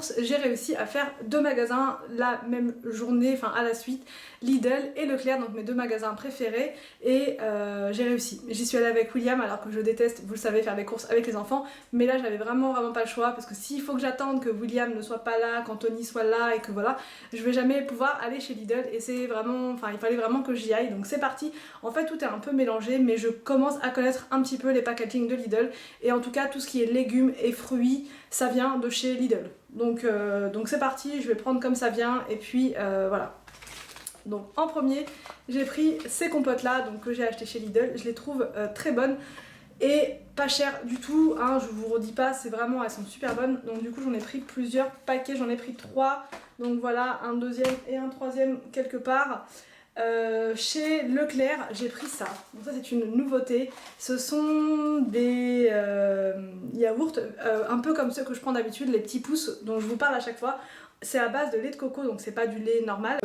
courses, j'ai réussi à faire 2 magasins la même journée, enfin à la suite, Lidl et Leclerc, donc mes 2 magasins préférés, et j'ai réussi. J'y suis allée avec William alors que je déteste, vous le savez, faire des courses avec les enfants, mais là j'avais vraiment pas le choix parce que s'il faut que j'attende que William ne soit pas là, qu'Anthony soit là et que voilà, je vais jamais pouvoir aller chez Lidl et c'est vraiment, enfin il fallait vraiment que j'y aille, donc c'est parti. En fait tout est un peu mélangé, mais je commence à connaître un petit peu les packaging de Lidl et en tout cas tout ce qui est légumes et fruits, ça vient de chez Lidl. Donc c'est parti, je vais prendre comme ça vient et puis voilà. Donc en premier, j'ai pris ces compotes là donc, que j'ai acheté chez Lidl, je les trouve très bonnes et pas chères du tout, hein, je vous redis pas, c'est vraiment, elles sont super bonnes. Donc du coup j'en ai pris plusieurs paquets, j'en ai pris 3, donc voilà, un deuxième et un troisième quelque part. Chez Leclerc, j'ai pris ça. Donc ça c'est une nouveauté. Ce sont des yaourts un peu comme ceux que je prends d'habitude, les petits pousses dont je vous parle à chaque fois. C'est à base de lait de coco, donc c'est pas du lait normal,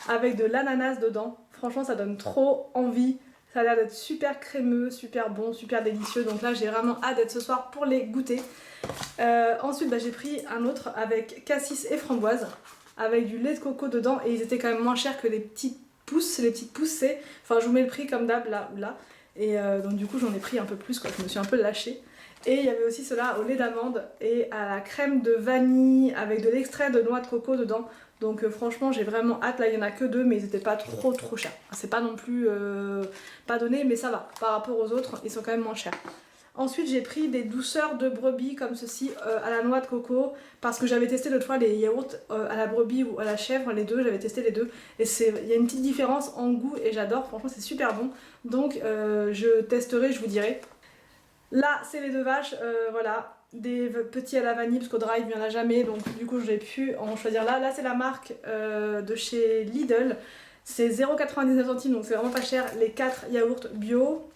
avec de l'ananas dedans. Franchement ça donne trop envie. Ça a l'air d'être super crémeux, super bon, super délicieux. Donc là j'ai vraiment hâte d'être ce soir pour les goûter. Ensuite j'ai pris un autre avec cassis et framboise, avec du lait de coco dedans, et ils étaient quand même moins chers que les petites pousses. Les petites pousses c'est, enfin je vous mets le prix comme d'hab là ou là. Et donc du coup j'en ai pris un peu plus quoi, je me suis un peu lâchée. Et il y avait aussi cela au lait d'amande et à la crème de vanille avec de l'extrait de noix de coco dedans. Donc franchement j'ai vraiment hâte, là il y en a que 2 mais ils étaient pas trop chers. C'est pas non plus pas donné mais ça va, par rapport aux autres ils sont quand même moins chers. Ensuite j'ai pris des douceurs de brebis comme ceci à la noix de coco parce que j'avais testé l'autre fois les yaourts à la brebis ou à la chèvre, les deux, j'avais testé les deux et il y a une petite différence en goût et j'adore, franchement c'est super bon. Donc je testerai, je vous dirai. Là c'est les 2 vaches, voilà, des petits à la vanille parce qu'au drive il n'y en a jamais donc du coup j'ai pu en choisir là. Là c'est la marque de chez Lidl, c'est 0,99 centimes donc c'est vraiment pas cher, les 4 yaourts bio.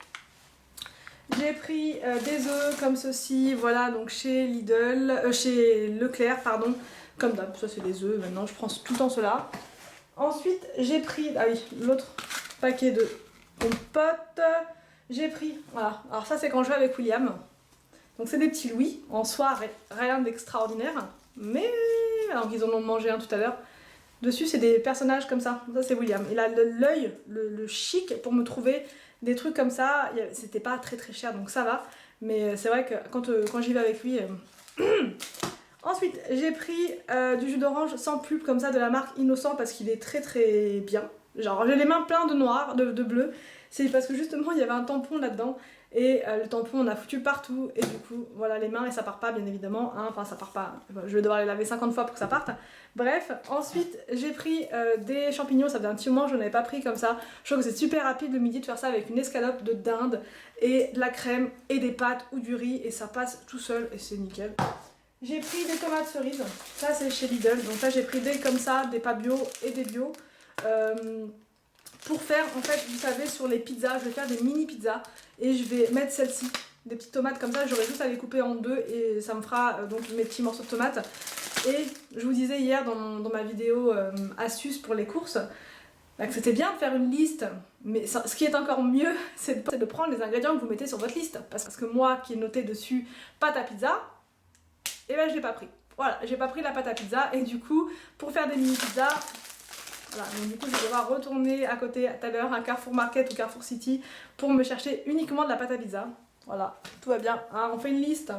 J'ai pris des œufs comme ceci, voilà, donc chez Lidl, chez Leclerc, pardon, comme d'hab, ça c'est des œufs, maintenant je prends tout le temps cela. Ensuite j'ai pris, ah oui, l'autre paquet de compotes, j'ai pris, voilà, alors ça c'est quand je vais avec William, donc c'est des petits louis, en soi rien d'extraordinaire, mais alors qu'ils en ont mangé un tout à l'heure. Dessus c'est des personnages comme ça c'est William, il a l'œil, le chic pour me trouver des trucs comme ça, c'était pas très cher donc ça va, mais c'est vrai que quand j'y vais avec lui... Ensuite j'ai pris du jus d'orange sans pub comme ça de la marque Innocent parce qu'il est très bien, genre j'ai les mains pleines de noir, de bleu, c'est parce que justement il y avait un tampon là-dedans et le tampon on a foutu partout et du coup voilà les mains et ça part pas bien évidemment, hein, enfin ça part pas, je vais devoir les laver 50 fois pour que ça parte. Bref, ensuite j'ai pris des champignons, ça faisait un petit moment je n'en avais pas pris comme ça, je trouve que c'est super rapide le midi de faire ça avec une escalope de dinde et de la crème et des pâtes ou du riz et ça passe tout seul et c'est nickel. J'ai pris des tomates cerises, ça c'est chez Lidl, donc là j'ai pris des comme ça, des pas bio et des bio. Pour faire, en fait, vous savez, sur les pizzas, je vais faire des mini pizzas et je vais mettre celle-ci, des petites tomates comme ça, j'aurai juste à les couper en 2 et ça me fera donc mes petits morceaux de tomates. Et je vous disais hier dans ma vidéo astuce pour les courses, que c'était bien de faire une liste, mais ce qui est encore mieux, c'est de prendre les ingrédients que vous mettez sur votre liste. Parce que moi, qui ai noté dessus pâte à pizza, et ben je l'ai pas pris. Voilà, j'ai pas pris la pâte à pizza et du coup, pour faire des mini pizzas, voilà, donc du coup je vais devoir retourner à côté tout à l'heure à Carrefour Market ou Carrefour City pour me chercher uniquement de la pâte à pizza. Voilà, tout va bien, hein, on fait une liste.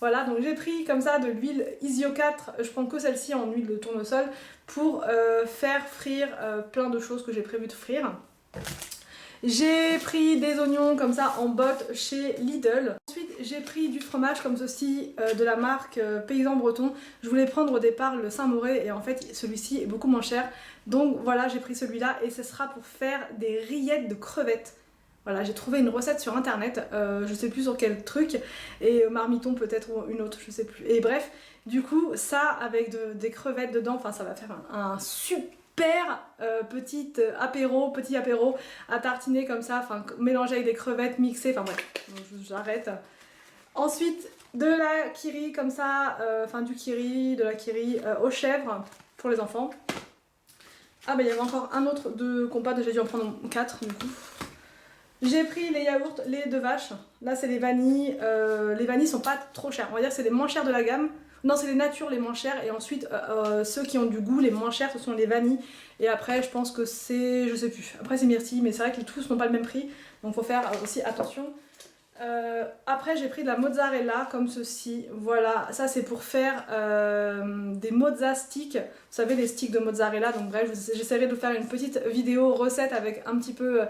Voilà, donc j'ai pris comme ça de l'huile Isio 4, je prends que celle-ci en huile de tournesol pour faire frire plein de choses que j'ai prévu de frire. J'ai pris des oignons comme ça en botte chez Lidl. Ensuite j'ai pris du fromage comme ceci de la marque Paysan Breton. Je voulais prendre au départ le Saint-Mauré et en fait celui-ci est beaucoup moins cher. Donc voilà, j'ai pris celui-là et ce sera pour faire des rillettes de crevettes. Voilà, j'ai trouvé une recette sur internet, je sais plus sur quel truc, et marmiton peut-être ou une autre, je sais plus. Et bref, du coup ça avec des crevettes dedans, enfin ça va faire un super petit apéro à tartiner comme ça, enfin mélangé avec des crevettes mixées, enfin bref, j'arrête. Ensuite de la kiri comme ça, enfin du kiri, de la kiri aux chèvres pour les enfants. Ah bah il y avait encore un autre de compas, j'ai dû en prendre 4 du coup. J'ai pris les yaourts, les 2 vaches, là c'est les vanilles sont pas trop chers, on va dire que c'est les moins chers de la gamme, Non, c'est les natures les moins chères et ensuite ceux qui ont du goût les moins chers ce sont les vanilles et après je pense que c'est, je sais plus, après c'est myrtille mais c'est vrai que tous n'ont pas le même prix donc faut faire aussi attention. Après j'ai pris de la mozzarella comme ceci, voilà, ça c'est pour faire des mozza sticks, vous savez les sticks de mozzarella, donc bref j'essaierai de vous faire une petite vidéo recette avec un petit peu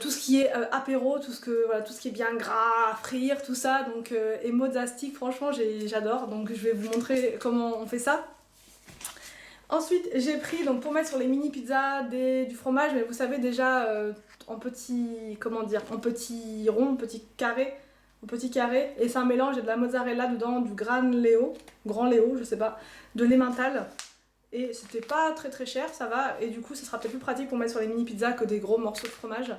tout ce qui est apéro, voilà, tout ce qui est bien gras, à frire, tout ça, donc et mozza stick franchement j'adore, donc je vais vous montrer comment on fait ça. Ensuite j'ai pris, donc pour mettre sur les mini pizzas du fromage, mais vous savez déjà en petit, comment dire, en petit rond, petit carré, et c'est un mélange, j'ai de la mozzarella dedans, du grand Léo, je sais pas, de l'emmental, et c'était pas très cher, ça va, et du coup ça sera peut-être plus pratique pour mettre sur les mini pizzas que des gros morceaux de fromage.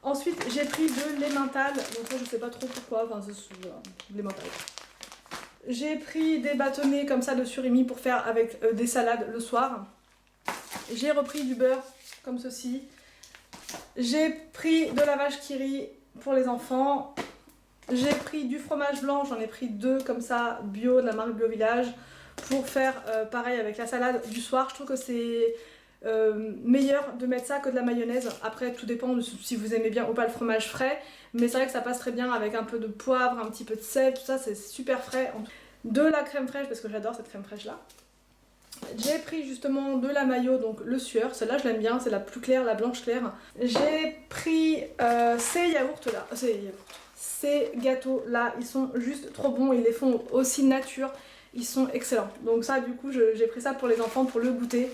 Ensuite j'ai pris de l'emmental, donc ça je sais pas trop pourquoi, enfin c'est voilà, de l'emmental. J'ai pris des bâtonnets comme ça de surimi pour faire avec des salades le soir. J'ai repris du beurre comme ceci. J'ai pris de la vache qui rit pour les enfants. J'ai pris du fromage blanc, j'en ai pris 2 comme ça, bio, de la marque Bio Village, pour faire pareil avec la salade du soir. Je trouve que c'est meilleur de mettre ça que de la mayonnaise. Après tout dépend de si vous aimez bien ou pas le fromage frais, mais c'est vrai que ça passe très bien avec un peu de poivre, un petit peu de sel, tout ça c'est super frais. De la crème fraîche parce que j'adore cette crème fraîche là. J'ai pris justement de la mayo, donc le sueur, celle-là je l'aime bien, c'est la plus claire, la blanche claire. J'ai pris ces yaourts là, ces gâteaux là, ils sont juste trop bons, ils les font aussi nature, ils sont excellents. Donc ça du coup j'ai pris ça pour les enfants pour le goûter.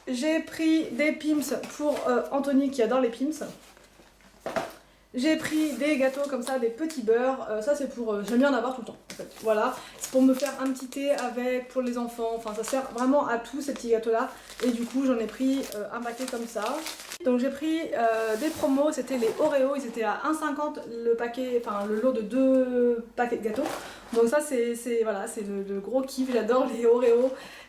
J'ai pris des Pim's pour Anthony qui adore les Pim's. J'ai pris des gâteaux comme ça, des petits beurres, ça c'est pour, j'aime bien en avoir tout le temps en fait, voilà. C'est pour me faire un petit thé avec, pour les enfants, enfin ça sert vraiment à tout ces petits gâteaux là. Et du coup j'en ai pris un paquet comme ça. Donc j'ai pris des promos, c'était les Oreos, ils étaient à 1,50 le paquet, enfin le lot de 2 paquets de gâteaux. Donc ça c'est voilà, c'est le gros kiff, j'adore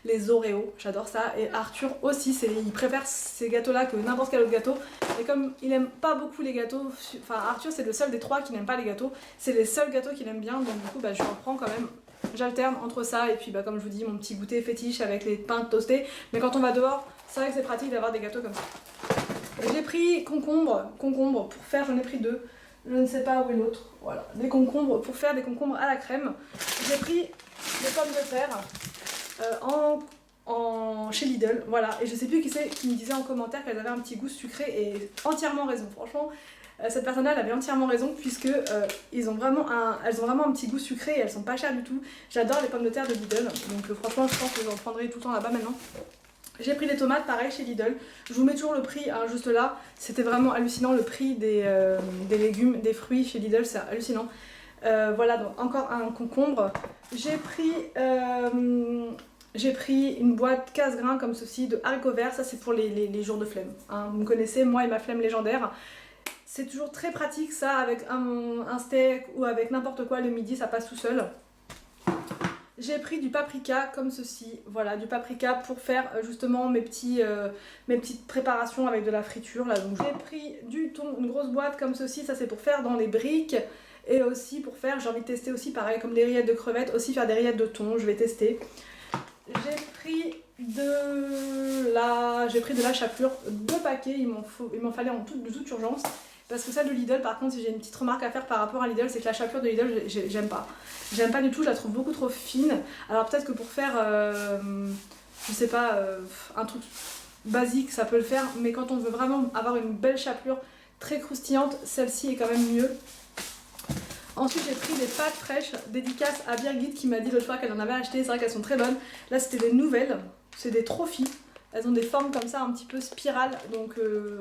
les Oreos, j'adore ça. Et Arthur aussi, il préfère ces gâteaux là que n'importe quel autre gâteau. Et comme il aime pas beaucoup les gâteaux, enfin Arthur c'est le seul des 3 qui n'aime pas les gâteaux, c'est les seuls gâteaux qu'il aime bien, donc du coup bah, je reprends quand même, j'alterne entre ça et puis bah, comme je vous dis mon petit goûter fétiche avec les pains toastés. Mais quand on va dehors, c'est vrai que c'est pratique d'avoir des gâteaux comme ça. J'ai pris concombre pour faire, j'en ai pris 2, je ne sais pas où est l'autre, voilà, des concombres pour faire des concombres à la crème. J'ai pris des pommes de terre chez Lidl, voilà, et je sais plus qui c'est qui me disait en commentaire qu'elles avaient un petit goût sucré et entièrement raison, franchement. Cette personne-là elle avait entièrement raison puisque elles ont vraiment un petit goût sucré et elles sont pas chères du tout. J'adore les pommes de terre de Lidl, donc franchement je pense que j'en prendrai tout le temps là-bas maintenant. J'ai pris des tomates pareil chez Lidl, je vous mets toujours le prix hein, juste là, c'était vraiment hallucinant le prix des légumes, des fruits chez Lidl, c'est hallucinant. Voilà, donc encore un concombre. J'ai pris une boîte casse-grains comme ceci de haricots verts, ça c'est pour les jours de flemme, hein. Vous me connaissez, moi et ma flemme légendaire. C'est toujours très pratique ça avec un steak ou avec n'importe quoi le midi, ça passe tout seul. J'ai pris du paprika comme ceci, voilà, du paprika pour faire justement mes petites préparations avec de la friture là. Donc j'ai pris du thon, une grosse boîte comme ceci, ça c'est pour faire dans les briques et aussi pour faire, j'ai envie de tester aussi pareil comme des rillettes de crevettes, aussi faire des rillettes de thon, je vais tester. J'ai pris de la chapelure, 2 paquets, il m'en fallait de toute urgence. Parce que celle de Lidl, par contre, si j'ai une petite remarque à faire par rapport à Lidl, c'est que la chapelure de Lidl, j'aime pas. J'aime pas du tout, je la trouve beaucoup trop fine. Alors peut-être que pour faire, je sais pas, un truc basique, ça peut le faire. Mais quand on veut vraiment avoir une belle chapelure très croustillante, celle-ci est quand même mieux. Ensuite j'ai pris des pâtes fraîches, dédicace à Birgit qui m'a dit l'autre fois qu'elle en avait acheté, c'est vrai qu'elles sont très bonnes. Là c'était des nouvelles, c'est des trophies. Elles ont des formes comme ça un petit peu spirales, donc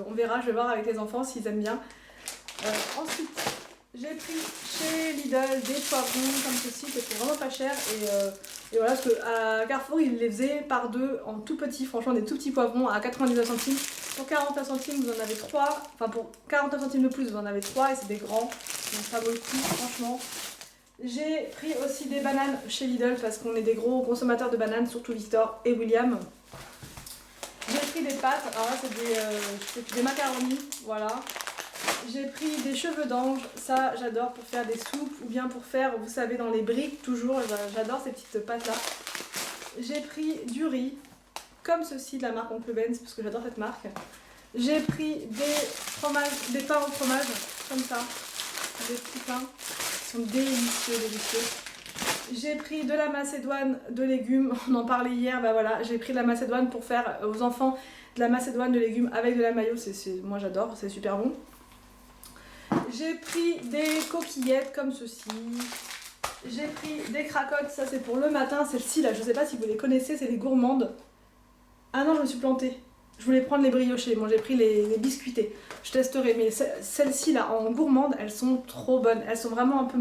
on verra, je vais voir avec les enfants s'ils aiment bien. Ensuite, j'ai pris chez Lidl des poivrons comme ceci, qui étaient vraiment pas chers. Et voilà, parce qu'à Carrefour, ils les faisaient par 2 en tout petit, franchement des tout petits poivrons à 99 centimes. Pour 49 centimes, vous en avez 3, enfin pour 49 centimes de plus, vous en avez 3 et c'est des grands, donc ça vaut le coup, franchement. J'ai pris aussi des bananes chez Lidl parce qu'on est des gros consommateurs de bananes, surtout Victor et William. J'ai pris des pâtes, alors là c'est des macaronis, voilà. J'ai pris des cheveux d'ange, ça j'adore pour faire des soupes ou bien pour faire, vous savez, dans les briques toujours, j'adore ces petites pâtes là. J'ai pris du riz, comme ceci de la marque Oncle Ben's, parce que j'adore cette marque. J'ai pris des pains au fromage, comme ça, des petits pains, ils sont délicieux, délicieux. J'ai pris de la macédoine de légumes, on en parlait hier, bah voilà, j'ai pris de la macédoine pour faire aux enfants de la macédoine de légumes avec de la mayo, moi j'adore, c'est super bon. J'ai pris des coquillettes comme ceci. J'ai pris des cracottes, ça c'est pour le matin, celles-ci là, je sais pas si vous les connaissez, c'est les gourmandes. Ah non, je me suis plantée. Je voulais prendre les briochés, moi j'ai pris les biscuités. Je testerai, mais celles-ci là en gourmande, elles sont trop bonnes. Elles sont vraiment un peu...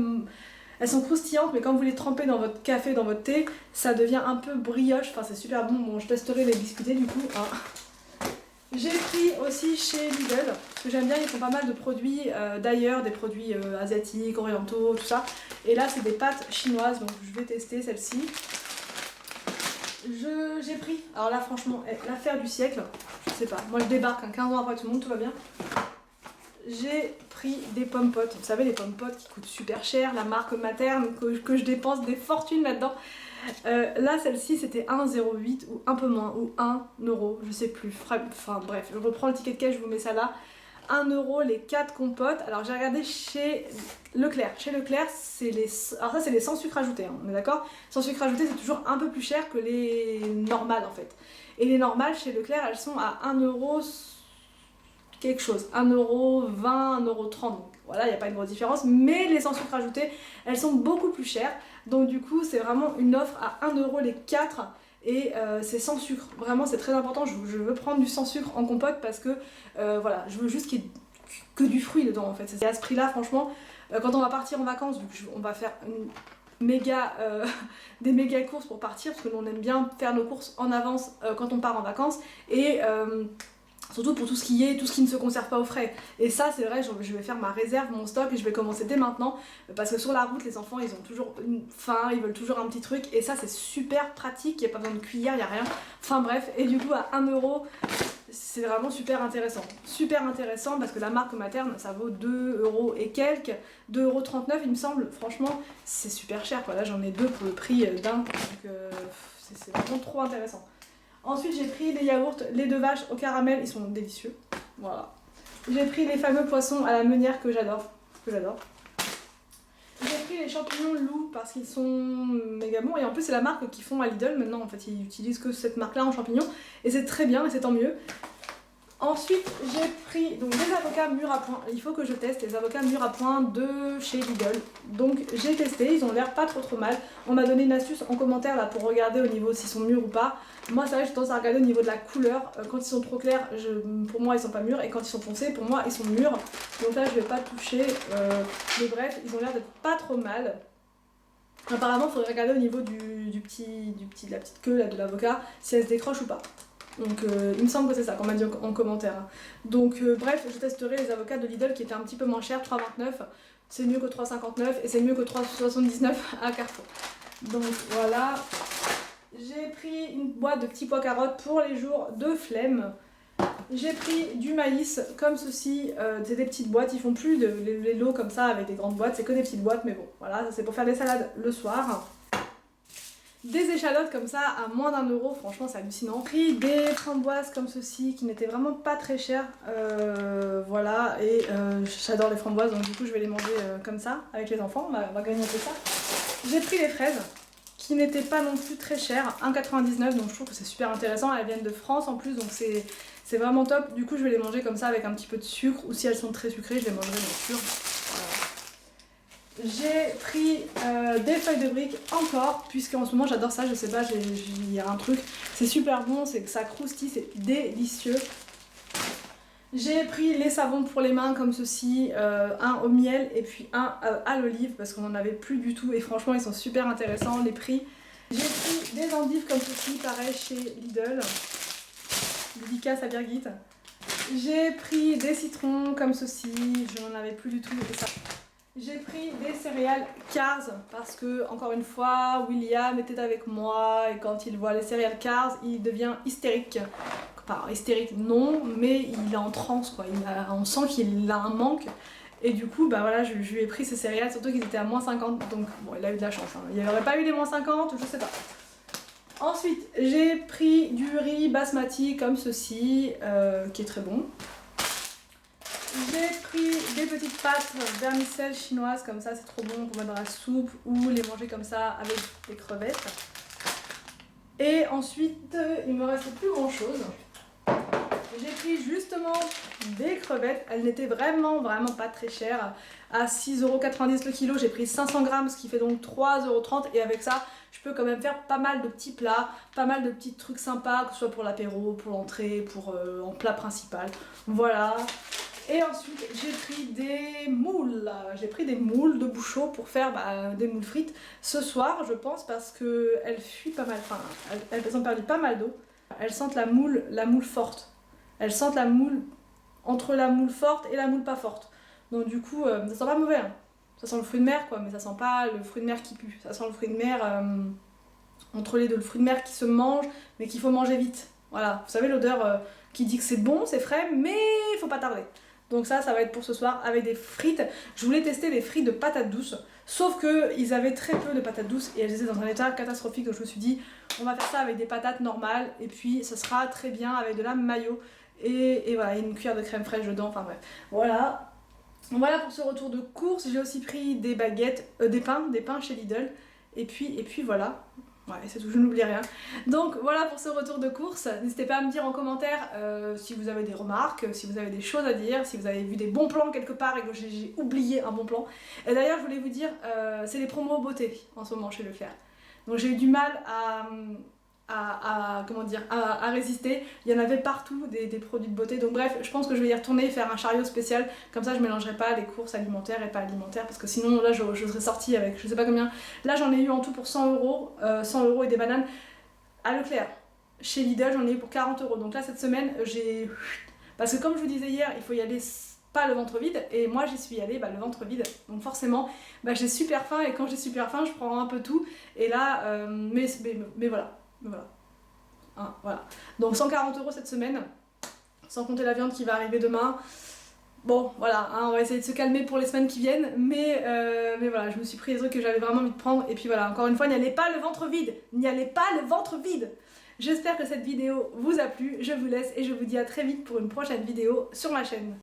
Elles sont croustillantes, mais quand vous les trempez dans votre café, dans votre thé, ça devient un peu brioche. Enfin, c'est super bon. Bon, je testerai les biscuités du coup. Hein. J'ai pris aussi chez Lidl, parce que j'aime bien, ils font pas mal de produits d'ailleurs, des produits asiatiques, orientaux, tout ça. Et là, c'est des pâtes chinoises, donc je vais tester celle-ci. J'ai pris, alors là franchement, l'affaire du siècle, je sais pas, moi je débarque 15 ans après tout le monde, tout va bien. J'ai pris des pommes potes, vous savez les pommes potes qui coûtent super cher, la marque Materne, que je dépense des fortunes là-dedans. Là celle-ci c'était 1,08 ou un peu moins, ou 1 euro, je sais plus, enfin bref, je reprends le ticket de caisse, je vous mets ça là. 1 euro les 4 compotes. Alors j'ai regardé chez Leclerc. Chez Leclerc, alors ça c'est les sans sucre ajouté, hein, on est d'accord? Sans sucre ajouté, c'est toujours un peu plus cher que les normales en fait. Et les normales chez Leclerc, elles sont à 1 euro quelque chose, 1,20 €, 1,30 €. Donc voilà, il n'y a pas une grosse différence. Mais les sans sucre ajouté, elles sont beaucoup plus chères. Donc du coup, c'est vraiment une offre à 1 euro les 4. Et c'est sans sucre, vraiment c'est très important, je veux prendre du sans sucre en compote parce que voilà, je veux juste qu'il y ait que du fruit dedans en fait. C'est à ce prix là franchement, quand on va partir en vacances, vu qu'on va faire des méga courses pour partir, parce que nous on aime bien faire nos courses en avance quand on part en vacances, et surtout pour tout ce qui ne se conserve pas au frais. Et ça c'est vrai, je vais faire ma réserve, mon stock, et je vais commencer dès maintenant, parce que sur la route les enfants ils ont toujours faim, ils veulent toujours un petit truc, et ça c'est super pratique, il n'y a pas besoin de cuillère, il n'y a rien. Enfin bref, et du coup à 1 euro, c'est vraiment super intéressant. Super intéressant parce que la marque Materne ça vaut 2 euros et quelques, 2,39 € il me semble, franchement c'est super cher quoi. Là j'en ai deux pour le prix d'un, donc c'est vraiment trop intéressant. Ensuite j'ai pris des yaourts, lait de vache au caramel, ils sont délicieux, voilà. J'ai pris les fameux poissons à la meunière que j'adore, J'ai pris les champignons loup parce qu'ils sont méga bons, et en plus c'est la marque qu'ils font à Lidl maintenant, en fait ils utilisent que cette marque là en champignons, et c'est très bien et c'est tant mieux. Ensuite j'ai pris donc des avocats mûrs à point, il faut que je teste les avocats mûrs à point de chez Lidl. Donc j'ai testé, ils ont l'air pas trop mal. On m'a donné une astuce en commentaire là pour regarder au niveau s'ils sont mûrs ou pas. Moi c'est vrai que j'ai tendance à regarder au niveau de la couleur, quand ils sont trop clairs pour moi ils sont pas mûrs, et quand ils sont foncés pour moi ils sont mûrs. Donc là je vais pas toucher, mais bref ils ont l'air d'être pas trop mal. Apparemment il faudrait regarder au niveau de la petite queue là, de l'avocat si elle se décroche ou pas. Donc il me semble que c'est ça qu'on m'a dit en commentaire. Donc bref, je testerai les avocats de Lidl qui étaient un petit peu moins chers, 3,29. C'est mieux que 3,59 et c'est mieux que 3,79 à Carrefour. Donc voilà. J'ai pris une boîte de petits pois carottes pour les jours de flemme. J'ai pris du maïs comme ceci, c'est des petites boîtes, ils font plus les lots comme ça avec des grandes boîtes, c'est que des petites boîtes, mais bon, voilà, ça c'est pour faire des salades le soir. Des échalotes comme ça à moins d'1 euro, franchement c'est hallucinant. J'ai pris des framboises comme ceci qui n'étaient vraiment pas très chères, voilà, et j'adore les framboises donc du coup je vais les manger comme ça avec les enfants, on va grignoter ça. J'ai pris les fraises qui n'étaient pas non plus très chères, 1,99 €, donc je trouve que c'est super intéressant, elles viennent de France en plus donc c'est vraiment top. Du coup je vais les manger comme ça avec un petit peu de sucre, ou si elles sont très sucrées je les mangerai bien sûr. J'ai pris des feuilles de briques encore, puisque en ce moment j'adore ça, je sais pas, il y a un truc, c'est super bon, c'est que ça croustille, c'est délicieux. J'ai pris les savons pour les mains comme ceci, un au miel et puis un à l'olive parce qu'on en avait plus du tout, et franchement ils sont super intéressants les prix. J'ai pris des endives comme ceci, pareil chez Lidl, dédicace à Birgit. J'ai pris des citrons comme ceci, je n'en avais plus du tout, et ça. J'ai pris des céréales Cars parce que, encore une fois, William était avec moi et quand il voit les céréales Cars, il devient hystérique. Enfin, hystérique, non, mais il est en transe, quoi. On sent qu'il a un manque. Et du coup, bah voilà, je lui ai pris ces céréales, surtout qu'ils étaient à -50, donc bon, il a eu de la chance. Hein. Il n'y aurait pas eu les -50, je sais pas. Ensuite, j'ai pris du riz basmati comme ceci, qui est très bon. J'ai pris des petites pâtes vermicelles chinoises, comme ça c'est trop bon pour mettre dans la soupe ou les manger comme ça avec des crevettes. Et ensuite, il me reste plus grand chose. J'ai pris justement des crevettes, elles n'étaient vraiment pas très chères. À 6,90€ le kilo, j'ai pris 500 grammes, ce qui fait donc 3,30€. Et avec ça, je peux quand même faire pas mal de petits plats, pas mal de petits trucs sympas, que ce soit pour l'apéro, pour l'entrée, pour en plat principal. Voilà. Et ensuite, j'ai pris des moules. J'ai pris des moules de Bouchot pour faire des moules frites ce soir, je pense, parce qu'elles fuient pas mal. Enfin, elles ont perdu pas mal d'eau. Elles sentent la moule forte. Elles sentent la moule entre la moule forte et la moule pas forte. Donc du coup, ça sent pas mauvais. Hein. Ça sent le fruit de mer, quoi, mais ça sent pas le fruit de mer qui pue. Ça sent le fruit de mer entre les deux. Le fruit de mer qui se mange, mais qu'il faut manger vite. Voilà, vous savez l'odeur qui dit que c'est bon, c'est frais, mais il faut pas tarder. Donc ça va être pour ce soir avec des frites. Je voulais tester les frites de patates douces, sauf qu'ils avaient très peu de patates douces et elles étaient dans un état catastrophique. Donc je me suis dit, on va faire ça avec des patates normales et puis ça sera très bien avec de la mayo. Et voilà, une cuillère de crème fraîche dedans, enfin bref. Voilà. Voilà pour ce retour de course. J'ai aussi pris des baguettes, des pains chez Lidl. Et puis voilà. Ouais, c'est tout, je n'oublie rien. Donc voilà pour ce retour de course. N'hésitez pas à me dire en commentaire si vous avez des remarques, si vous avez des choses à dire, si vous avez vu des bons plans quelque part et que j'ai oublié un bon plan. Et d'ailleurs, je voulais vous dire, c'est les promos beauté en ce moment chez Leclerc. Donc j'ai eu du mal à résister. Il y en avait partout des produits de beauté. Donc bref, je pense que je vais y retourner et faire un chariot spécial. Comme ça, je mélangerai pas les courses alimentaires et pas alimentaires. Parce que sinon, là, je serais sortie avec je sais pas combien. Là, j'en ai eu en tout pour 100€ et des bananes à Leclerc. Chez Lidl, j'en ai eu pour 40€. Donc là, cette semaine, j'ai... Parce que comme je vous disais hier, il faut y aller pas le ventre vide. Et moi, j'y suis allée le ventre vide. Donc forcément, j'ai super faim. Et quand j'ai super faim, je prends un peu tout. Et là, mais voilà. Voilà. Hein, voilà. Donc 140€ cette semaine, sans compter la viande qui va arriver demain. Bon, voilà, hein, on va essayer de se calmer pour les semaines qui viennent, mais voilà, je me suis pris les trucs que j'avais vraiment envie de prendre, et puis voilà, encore une fois, n'y allez pas le ventre vide, n'y allez pas le ventre vide. J'espère que cette vidéo vous a plu, je vous laisse et je vous dis à très vite pour une prochaine vidéo sur ma chaîne.